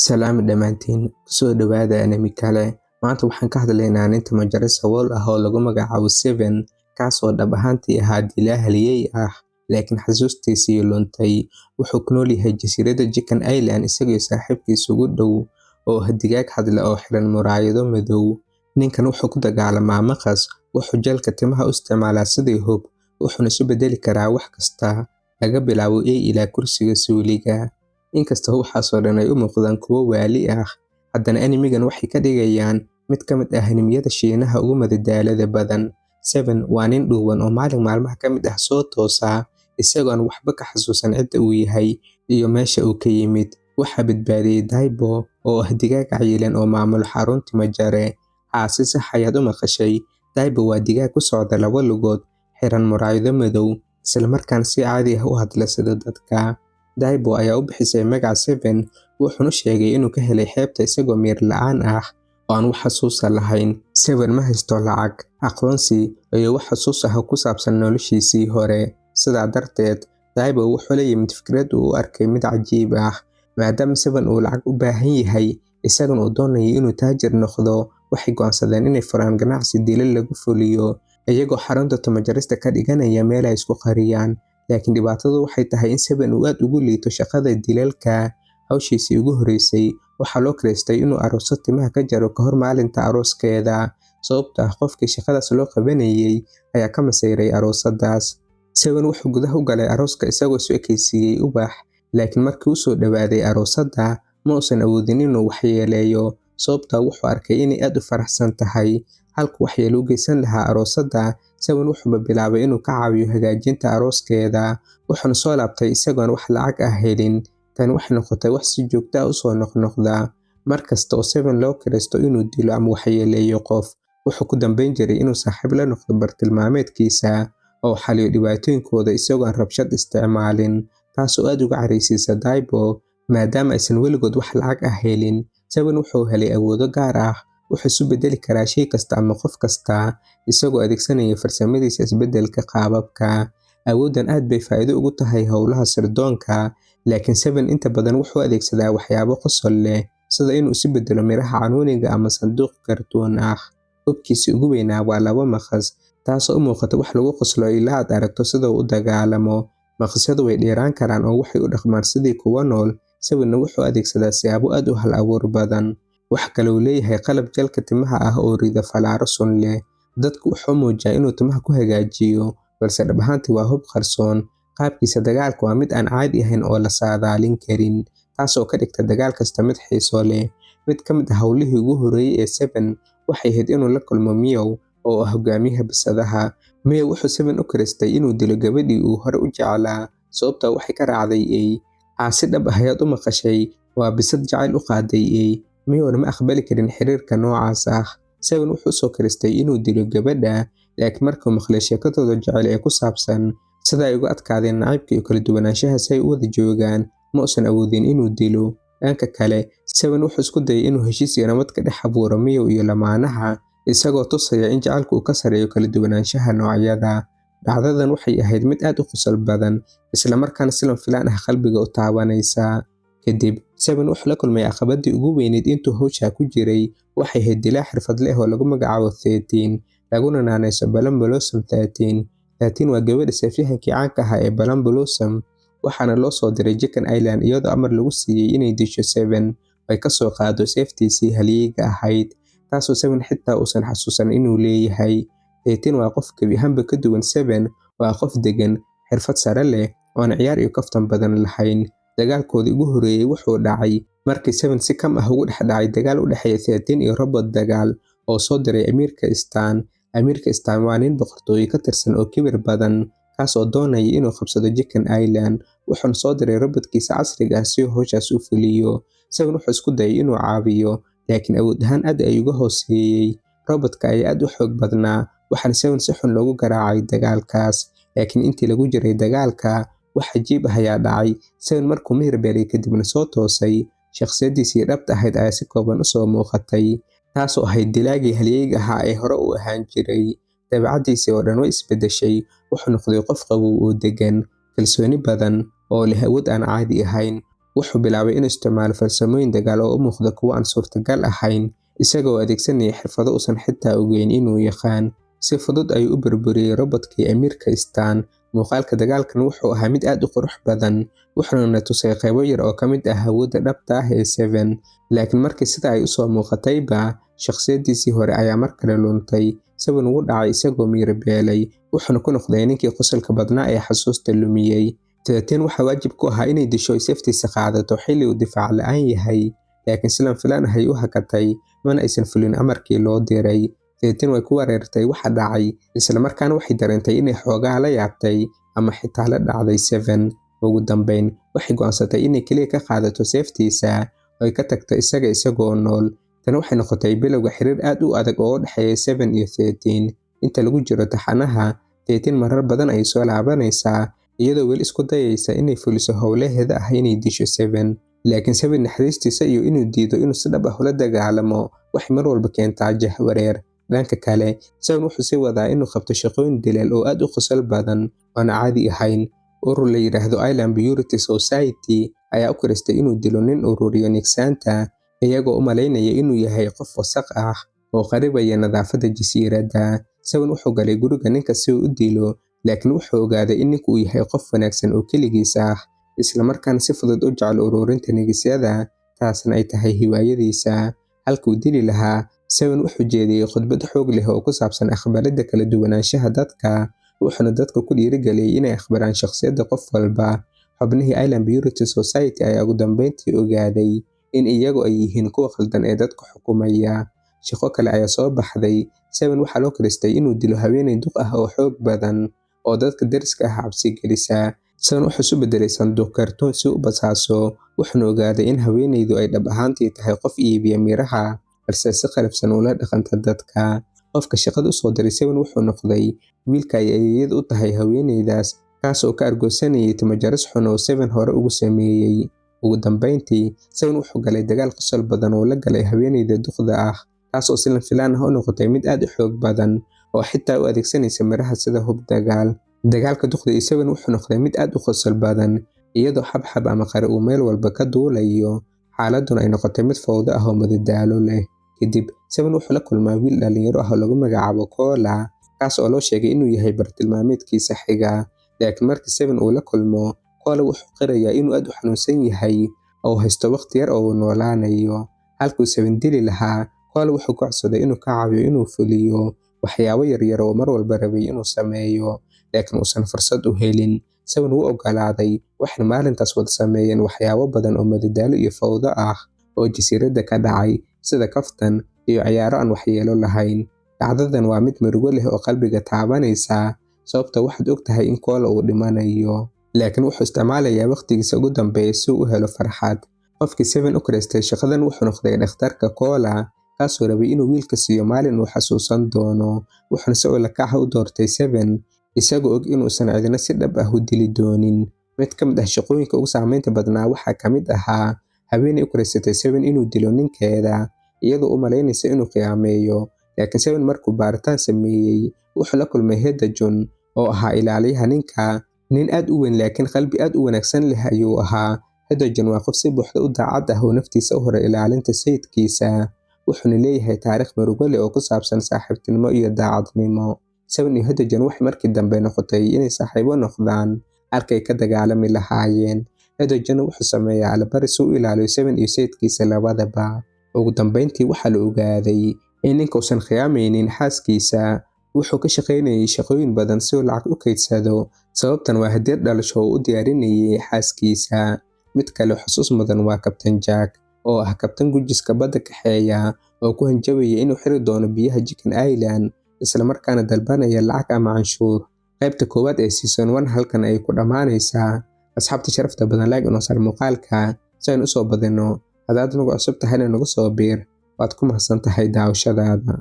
Salaam dhamaantiin kusoo dhawaada anime kale. Maanta waxaan ka hadlaynaa ninta majarisa wall ah oo lagu magacaabo Seven, kaas oo dhab ahaantii ahaa dilaa haliyey ah laakiin xasuustiisii luntay. Wuxuu ku nool yahay jasiiradda Chicken Island isagoo saaxiibkiisa ugu dhow oo digaag hadla oo xiran muraayado madow. Ninkan wuxuu ku dagaalamaa maqas, wuxuu jeelka timaha u isticmaalaa sidii hub, wuxuuna isu bedeli karaa wax kasta laga bilaabo ilaa kursiga suuliga. Inkastoo waxaasoo dhan ay u muuqdaan kuwo waali ah, haddana animigan waxay ka dhigayaan mid ka mid ah animiyada Shiinaha ugu madadaalada badan. Seven waa nin dhuuban oo maalin maalmaha ka mid ah soo toosa isagoon waxba ka xasuusan cidda uu yahay iyo meesha uu ka yimid. Waxaa badbaadiyay Daibo oo ah digaag cayilan oo maamulo xarun timo jare. Si sax ayaad u maqashay. Daibo waa digaag ku socda laba lugood, xiran muraayado madow, isla markaana si caadi ah u hadla sida dadka. Daibo ayaa u bixisay magaca Seven, wuxuuna sheegay inuu ka helay xeebta isagoo miir la'aan ah oo aan wax xasuus lahayn. Seven ma haysto lacag, aqoonsi iyo wax xasuus ah oo ku saabsan noloshiisii hore. Sidaa darteed, Daibo wuxuu la yimid fikrad uu u arkay mid cajiib ah. Maadaama Seven uu lacag u baahan yahay, isaguna uu doonayay inuu taajir noqdo, waxay go'aansadeen inay furaan ganacsi dilal lagu fuliyo, iyagoo xarunta timo jarista ka dhiganaya meel ay isku qariyaan. Laakiin dhibaatadu waxay tahay in Seven uu aad ugu liito shaqada dilalka. Hawshiisii ugu horeysay waxaa loo kireystay inuu arooso timaha ka jaro ka hor maalinta arooskeeda, sababtoo ah qofkii shaqadaas loo qabanayay ayaa ka masayray aroosadaas. Seven wuxuu gudaha u galay arooska isagoo isu ekaysiiyey ubax, laakiin markii uu soo dhawaaday aroosada ma uusan awoodin inuu waxyeeleeyo, sababtoo wuxuu arkay inay aad u faraxsan tahay. Halkuu waxyeelo u geysan lahaa aroosada, Seven wuxuu bilaabay inuu ka caawiyo hagaajinta arooskeeda, wuxuuna soo laabtay isagoon wax lacag ah helin. Tani waxay noqotay wax si joogto ah u soo noqnoqda. Markasta oo Seven loo kireysto inuu dilo ama waxyeeleeyo qof, wuxuu ku dambeyn jiray inuu saaxiib la noqdo bartilmaameedkiisa oo xaliyo dhibaatooyinkooda isagoon rabshad isticmaalin, taasoo aad uga careysiisa Daibo maadaama aysan weligood wax lacag ah helin. Seven wuxuu helay awoodo gaar ah, wuxuu isu bedeli karaa shay kasta ama qof kasta isagoo adeegsanaya farsamadiisa isbedelka qaababka. Awoodan aad bay faa'iido ugu tahay howlaha sirdoonka, laakiin Seven inta badan wuxuu adeegsadaa waxyaabo qosol leh sida inuu isu bedelo miraha canuuniga ama sanduuq kartoon ah. Hubkiisii ugu weynaa waa laba maqas, taasoo u muuqata wax lagu qoslo ilaa aad aragto sida uu u dagaalamo. Maqasyadu way dheeraan karaan oo waxay u dhaqmaan sidii kuwa nool. Seven wuxuu adeegsadaa siyaabo aad u hal abuur badan. Waxa kale uu leeyahay qalab jeelka timaha ah oo rida falaaro sun leh. Dadku wuxuu muujiyaa inuu timaha ku hagaajiyo, balse dhab ahaantii waa hub qarsoon. Qaabkiisa dagaalka waa mid aan caadi ahayn oo la saadaalin karin, taasoo ka dhigta dagaal kasta mid xiiso leh. Mid ka mid ah howlihii ugu horreeyay ee Seven waxay ahayd inuu la kulmo Meow oo ah hogaamiyaha bisadaha. Meow wuxuu Seven u kireystay inuu dilo gabadhii uu hore u jeclaa, sababtoo waxay ka raacday eey. Si dhab ah ayaad u maqashay, waa bisad jacayl u qaaday eey. Meowna ma aqbali karin xiriirka noocaas ah. Seven wuxuu soo kireystay inuu dilo gabadha, laakiin markuu maqlay sheekadooda jacayl ee ku saabsan sida ay uga adkaadeen nacaybka iyo kala duwanaanshaha si ay u wada joogaan, ma uusan awoodin inuu dilo. Dhanka kale, Seven wuxuu isku dayay inuu heshiis iyo nabad ka dhex abuuro Meow iyo lamaanaha, isagoo tusaya in jacaylku uu ka sareeyo kala duwanaanshaha noocyada. Dhacdadan waxay ahayd mid aad u qosol badan, isla markaana si lama filaan ah qalbiga u taabanaysa. Kadib, Seven wuxuu la kulmay caqabadii ugu weyneyd intuu hawsha ku jiray. Waxay ahayd dilaa xirfadle ah oo lagu magacaabo 13, laguna naanayso Balan Blossom 13. 13 waa gabadha seefyahankii caanka ahaa ee Balan Blossom, waxaana loo soo diray Chicken Island iyadoo amar lagu siiyay inay disho Seven ay ka soo qaado seeftiisii haliyeyga ahayd, taasoo Seven xitaa uusan xasuusan inuu leeyahay. 13 waa qof gebi ahaanba ka duwan Seven, waa qof degan, xirfad sare leh, oon ciyaar iyo kaftan badan lahayn. Dagaalkoodii ugu horreeyay wuxuu dhacay markii Seven si kam ah ugu dhex dhacay dagaal u dhexeeya 13 iyo robot dagaal oo soo diray Amiirka Stan. Amiirka Stan waa nin boqortooyo ka tirsan oo kibir badan, kaas oo doonaya inuu qabsado Chicken Island, wuxuuna soo diray robotkiisa casriga ah si uu hawshaas u fuliyo. Seven wuxuu isku dayay inuu caawiyo, laakiin awood ahaan aad ayuu uga hooseeyay. Robotka ayaa aad u xoog badnaa, waxaana Seven si xun loogu garaacay dagaalkaas. Laakiin intii lagu jiray dagaalka, wax cajiib ah ayaa dhacay. Seven markuu mihir beelay kadibna soo toosay, shakhsiyadiisii dhabta ahayd ayaa si kooban u soo muuqatay, taasoo ahayd dilaagii haliyeyga ahaa ee hore u ahaan jiray. Dabeecaddiisii oo dhan way isbedeshay, wuxuu noqday qof qabow oo degan, kalsooni badan oo leh awood aan caadi ahayn. wuxuu bilaabay inuu isticmaalo farsamooyin dagaal oo u muuqda kuwo aan suurtagal ahayn, isagoo adeegsanaya xirfado uusan xitaa ogeyn inuu yaqaan. Si fudud ayuu u burburiyey robot-kii Amiirka Stan. Muuqaalka dagaalkan wuxuu ahaa mid aad u qurux badan, wuxuuna na tusay qaybo yar oo ka mid ah awoodda dhabta ah ee Seven. Laakiin markii sida ay u soo muuqatayba, shakhsiyadiisii hore ayaa mar kale luntay. Seven wuu dhacay isagoo miyir beelay, wuxuuna ku noqday ninkii qosolka badnaa ee xasuusta lumiyey. 13 waxaa waajib ku ahaa inay disho safetiisa qaadato xilli uu difaac la'aan yahay, laakiin si lama filaan ah ay u hakatay, mana aysan fulin amarkii loo diray. 13 way ku weerartay waxa dhacay, isla markaana waxay dareentay inay xoogaa la yaabtay ama xitaa la dhacday Seven. Ugu dambeyn, waxay go'aansatay inay kaliya ka qaadato safetiisa oo ay ka tagto isaga isagoo nool. Tani waxay noqotay bilowga xiriir aad u adag oo u dhexeeya Seven iyo 13. Inta lagu jiro taxanaha, 13 marar badan ayay soo laabanaysaa, iyadoo weli isku dayaysa inay fuliso howlaheeda ah inay disho Seven. Laakiin Seven naxariistiisa iyo inuu diido inuu si dhab ah ula dagaalamo waxay mar walba keentaa jahwareer. Dhanka kale, Seven wuxuu sii wadaa inuu qabto shaqooyin dilal oo aad u qosol badan oon caadi ahayn. Urur la yiraahdo Island Purity Society ayaa u kiristay inuu dilo nin ururiyo nigsaanta, iyagoo u malaynaya inuu yahay qof wasakh ah oo qaribaya nadaafadda jasiiradda. Seven wuxuu galay guriga ninka si uu u dilo, laakiin wuxuu ogaaday in ninku uu yahay qof wanaagsan oo keligiis ah, isla markaana si fudud u jecel ururinta nigisyada, taasna ay tahay hiwaayadiisa. Halkuu dili lahaa, Seven wuxuu jeediyey khudbad xoog leh oo ku saabsan aqbalidda kala duwanaanshaha dadka, wuxuuna dadka ku dhiirigeliyey inay aqbalaan shakhsiyadda qof walba. Xubnihii Island Purity Society ayaa ugu dambeyntii ogaaday in iyagu ay yihiin kuwa khaldan ee dadka xukumaya. Shaqo kale ayaa soo baxday. Seven waxaa loo kiristay inuu dilo haweeney duq ah oo xoog badan oo dadka deriska ah cabsi gelisa. Seven wuxuu isu bedelay sanduuq kartoon si uu u basaaso, wuxuuna ogaaday in haweeneydu ay dhab ahaantii tahay qof iibiya miraha, balse si qalafsan ula dhaqanta dadka. Qofka shaqada u soo diray Seven wuxuu noqday wiilka ay ayeeyadu u tahay haweeneydaas, kaas oo ka argoosanayay timo jaris xun oo Seven hore ugu sameeyey. Ugu dambeyntii, Seven wuxuu galay dagaal qosol badan oo la galay haweeneyda duqda ah, taas oo si lama filaan ah u noqotay mid aad u xoog badan oo xitaa u adeegsanaysa miraha sida hub dagaal. Dagaalka duqda iyo Seven wuxuu noqday mid aad u qosol badan, iyadoo xabxab ama qare uu meel walba ka duulayo, xaaladuna ay noqotay mid fowdo ah oo madadaalo leh. Kadib, Seven wuxuu la kulmaa wiil dhalinyaro ah oo lagu magacaabo Kola, kaas oo loo sheegay inuu yahay bartilmaameedkiisa xiga. Laakiin markii Seven uu la kulmo, Kola wuxuu qirayaa inuu aad u xanuunsan yahay oo haysto waqti yar oo uu noolaanayo. Halkuu Seven dili lahaa, Kola wuxuu ka codsaday inuu ka caawiyo inuu fuliyo waxyaabo yaryar oo mar walba rabay inuu sameeyo, laakiin uusan fursad u helin. Seven wuu ogolaaday, waxayna maalintaas wada sameeyeen waxyaabo badan oo madadaalo iyo fowdo ah oo jasiiradda ka dhacay, sida kaftan iyo ciyaaro aan waxyeello lahayn. Dhacdadan waa mid murugo leh oo qalbiga taabanaysa, sababtoo waxaad ogtahay in Kola uu dhimanayo, laakiin wuxuu isticmaalayaa waqtigiisa ugu dambeeya si uu u helo farxad. Qofkii Seven u kiristay shaqadan wuxuu noqday dhakhtarka Kola, kaasoo rabay inuu wiilka siiyo maalin uu xasuusan doono, wuxuuna si ula kac ah u doortay Seven, isagoo og inuusan cidina si dhab ah u dili doonin. Mid ka mid ah shaqooyinka ugu saameynta badnaa waxaa ka mid ahaa haweeney u kiristay Seven inuu dilo ninkeeda, iyadoo u malaynaysa inuu qiyaameeyo. Laakiin Seven markuu baaritaan sameeyey, wuxuu la kulmay Hedda-Jon oo ahaa ilaaliyaha ninka, nin aad u weyn laakiin qalbi aad u wanaagsan leh ayuu ahaa. Hedda-Jon waa qof si buuxda u daacad ah oo naftiisa u hura ilaalinta sayidkiisa, wuxuuna leeyahay taariikh murugo leh oo ku saabsan saaxiibtinimo iyo daacadnimo. Seven iyo Hedda-Jon waxay markii dambe noqotay inay saaxiibo noqdaan halkay ka dagaalami lahaayeen. Hedda-Jon wuxuu sameeyaa allabari si uu u ilaaliyo Seven iyo sayidkiisa labadaba. Ugu dambeyntii waxaa la ogaaday in ninka uusan khiyaamaynin xaaskiisa, wuxuu ka shaqaynayay shaqooyin badan si uu lacag u kaydsado, sababtan waa hadiyad dhalasho oo u diyaarinayay xaaskiisa. Mid kale xusuus mudan waa Kabtan Jack, oo ah kabtan gujiska badda kaxeeya oo ku hanjabaya inuu xiri doono biyaha Chicken Island, isla markaana dalbanaya lacag ama canshuur. Qaybta koowaad ee season 1 halkan ay ku dhamaanaysaa. Asxaabta sharafta badan, like inoo saar muuqaalka si aynu u soo badino. Hadaad nagu cusub tahayna nagu soo biir, waad ku mahadsan tahay daawashadaada.